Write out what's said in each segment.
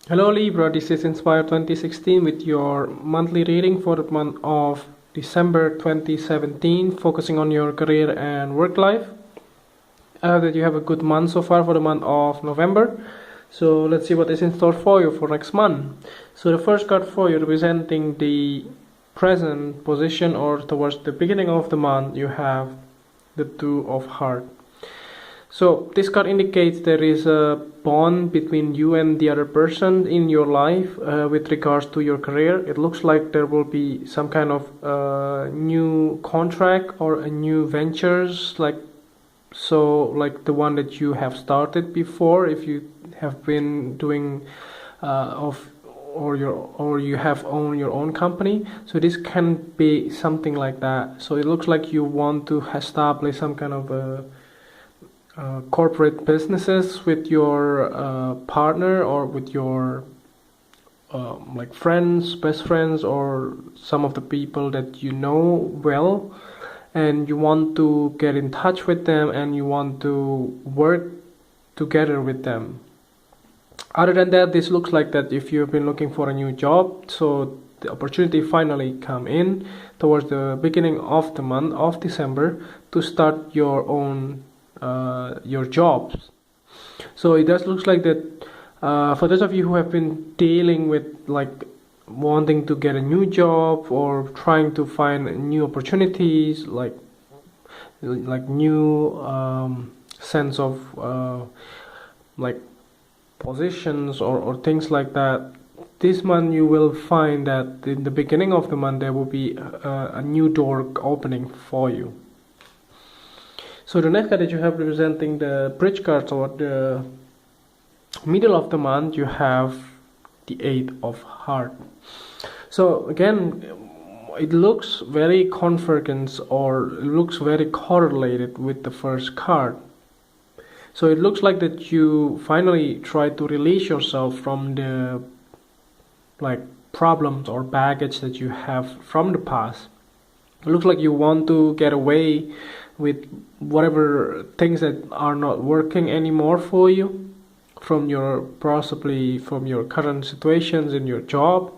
Hello Libra, this is Inspire 2016 with your monthly reading for the month of December 2017, focusing on your career and work life. I hope that you have a good month so far for the month of November. So let's see what is in store for you for next month. So the first card for you representing the present position or towards the beginning of the month, you have the Two of Hearts. So this card indicates there is a bond between you and the other person in your life with regards to your career. It looks like there will be some kind of new contract or a new ventures, like the one that you have started before, if you have been doing of or you have owned your own company. So this can be something like that. So it looks like you want to establish some kind of a corporate businesses with your partner or with your like friends, best friends, or some of the people that you know well, and you want to get in touch with them and you want to work together with them. Other than that, this looks like that if you've been looking for a new job, so the opportunity finally come in towards the beginning of the month of December to start your own your jobs. So it does looks like that for those of you who have been dealing with like wanting to get a new job or trying to find new opportunities, like new sense of like positions or things like that, this month you will find that in the beginning of the month there will be a new door opening for you. So the next card that you have representing the bridge cards or the middle of the month, you have the Eight of Hearts. So again, it looks very convergent or it looks very correlated with the first card. So it looks like that you finally try to release yourself from the like problems or baggage that you have from the past. It looks like you want to get away with whatever things that are not working anymore for you from your possibly from your current situations in your job.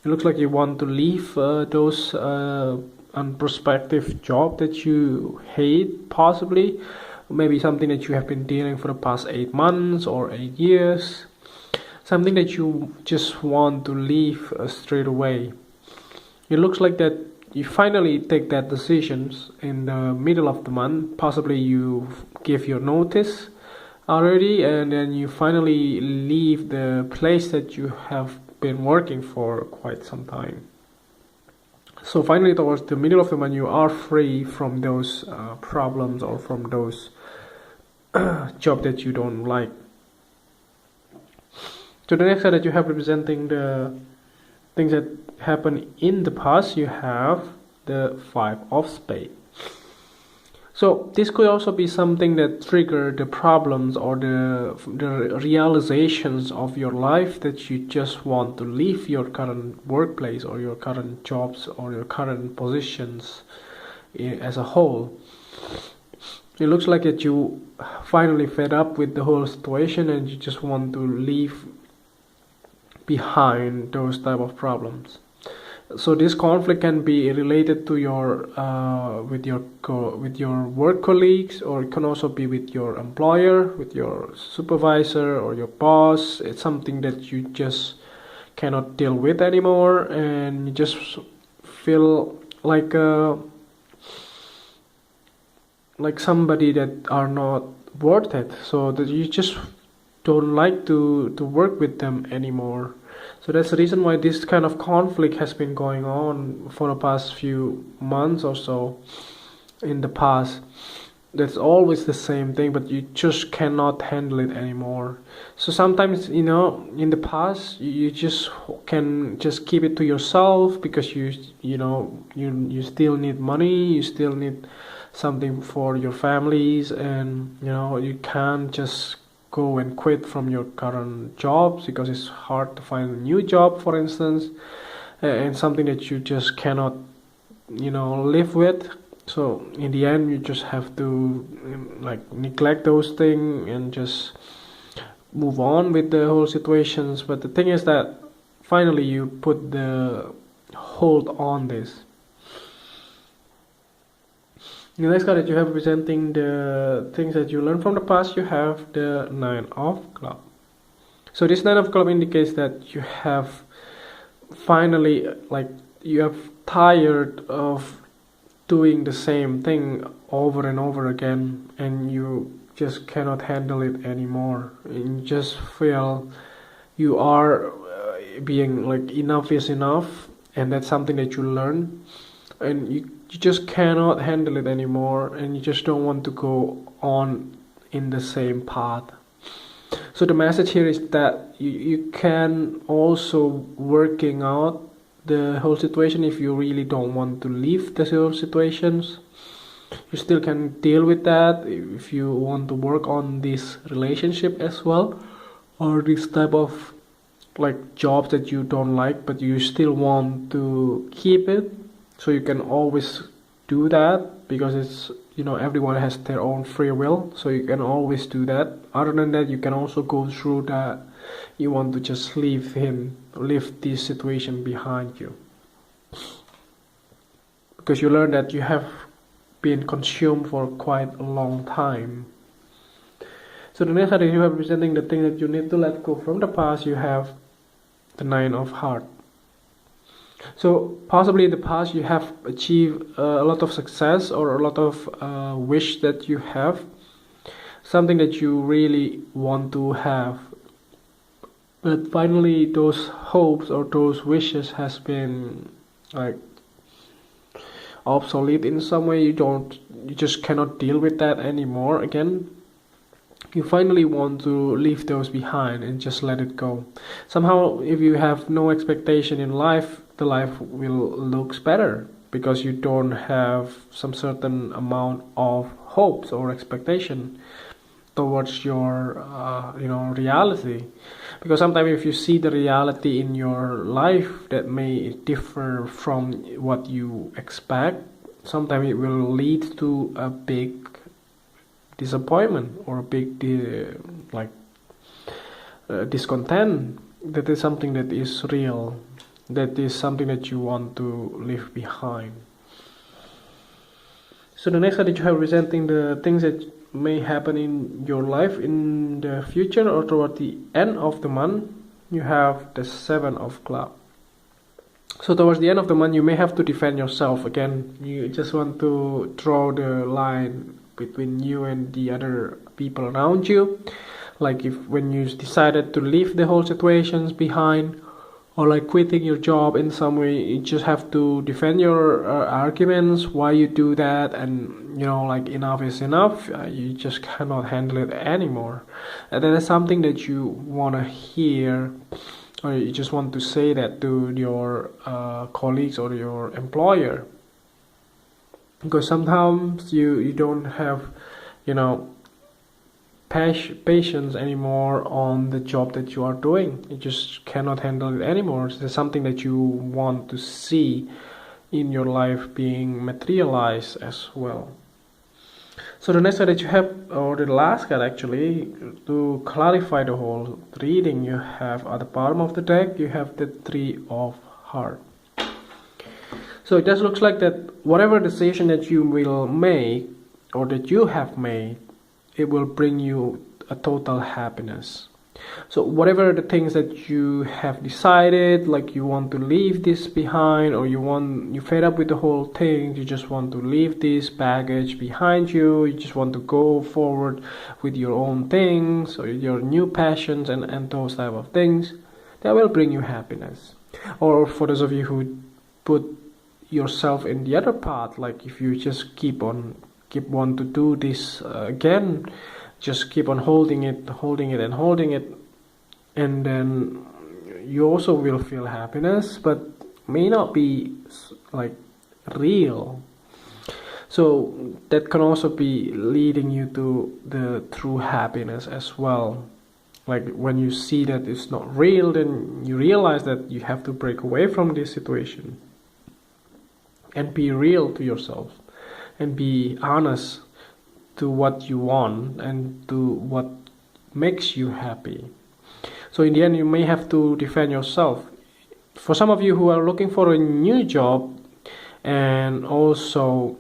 It looks like you want to leave those unprospective job that you hate, possibly maybe something that you have been dealing for the past 8 months or 8 years, something that you just want to leave straight away. It looks like that you finally take that decisions in the middle of the month. Possibly you give your notice already and then you finally leave the place that you have been working for quite some time. So finally towards the middle of the month you are free from those problems or from those job that you don't like. So the next side that you have representing the things that happened in the past, you have the Five of Spades. So this could also be something that triggered the problems or the realizations of your life, that you just want to leave your current workplace or your current jobs or your current positions as a whole. It looks like that you finally fed up with the whole situation and you just want to leave behind those type of problems. So this conflict can be related to your with your work colleagues, or it can also be with your employer, with your supervisor or your boss. It's something that you just cannot deal with anymore and you just feel like somebody that are not worth it, so that you just don't like to work with them anymore. So that's the reason why this kind of conflict has been going on for the past few months or so in the past. That's always the same thing, but you just cannot handle it anymore. So sometimes, in the past you just can just keep it to yourself because you still need money, you still need something for your families, and you can't just go and quit from your current jobs because it's hard to find a new job, for instance, and something that you just cannot live with. So in the end you just have to neglect those things and just move on with the whole situations, but the thing is that finally you put the hold on this. The next card that you have representing the things that you learned from the past, you have the Nine of Clubs. So this Nine of Clubs indicates that you have finally, like, you have tired of doing the same thing over and over again, and you just cannot handle it anymore. And you just feel you are being like, enough is enough, and that's something that you learn, and you just cannot handle it anymore, and you just don't want to go on in the same path. So the message here is that you can also working out the whole situation. If you really don't want to leave the whole situations, you still can deal with that. If you want to work on this relationship as well, or this type of like jobs that you don't like but you still want to keep it, so you can always do that, because it's, you know, everyone has their own free will, so you can always do that. Other than that, you can also go through that you want to just leave this situation behind you, because you learn that you have been consumed for quite a long time. So the next card you have representing the thing that you need to let go from the past, you have the Nine of Hearts. So possibly in the past you have achieved a lot of success, or a lot of wish that you have, something that you really want to have, but finally those hopes or those wishes has been like obsolete in some way. You just cannot deal with that anymore again. You finally want to leave those behind and just let it go. Somehow, if you have no expectation in life, the life will looks better, because you don't have some certain amount of hopes or expectation towards your reality. Because sometimes if you see the reality in your life that may differ from what you expect, sometimes it will lead to a big disappointment, or a big discontent. That is something that is real, that is something that you want to leave behind. So the next card that you have representing the things that may happen in your life in the future or toward the end of the month, you have the Seven of Clubs. So towards the end of the month, you may have to defend yourself again. You just want to draw the line between you and the other people around you. Like when you decided to leave the whole situations behind, or like quitting your job in some way, you just have to defend your arguments why you do that, and like enough is enough. You just cannot handle it anymore, and that is something that you want to hear, or you just want to say that to your colleagues or your employer, because sometimes you don't have patience anymore on the job that you are doing. You just cannot handle it anymore. It's something that you want to see in your life being materialized as well. So the next card that you have, or the last card actually, to clarify the whole reading, you have at the bottom of the deck, you have the Three of Hearts. So it just looks like that whatever decision that you will make, or that you have made, it will bring you a total happiness. So whatever the things that you have decided, like you want to leave this behind, or you fed up with the whole thing, you just want to leave this baggage behind you, you just want to go forward with your own things, or your new passions and those type of things, that will bring you happiness. Or for those of you who put yourself in the other path, like if you just keep on to do this again, just keep on holding it, and then you also will feel happiness, but may not be like real. So that can also be leading you to the true happiness as well. Like when you see that it's not real, then you realize that you have to break away from this situation and be real to yourself, and be honest to what you want and to what makes you happy. So in the end, you may have to defend yourself. For some of you who are looking for a new job and also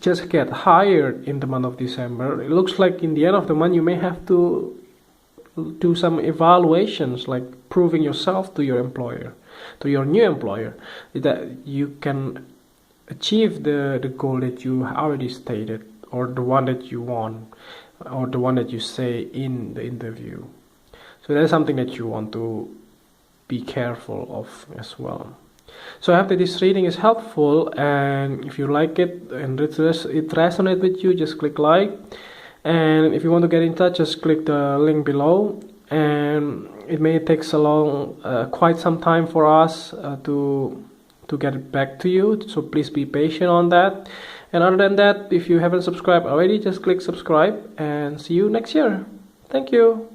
just get hired in the month of December, it looks like in the end of the month you may have to do some evaluations, like proving yourself to your employer, to your new employer, that you can achieve the goal that you already stated, or the one that you want, or the one that you say in the interview. So that's something that you want to be careful of as well. So I hope that this reading is helpful, and if you like it and it resonates with you, just click like. And if you want to get in touch, just click the link below. And it may take quite some time for us to get it back to you, so please be patient on that. And other than that, if you haven't subscribed already, just click subscribe, and see you next year. Thank you.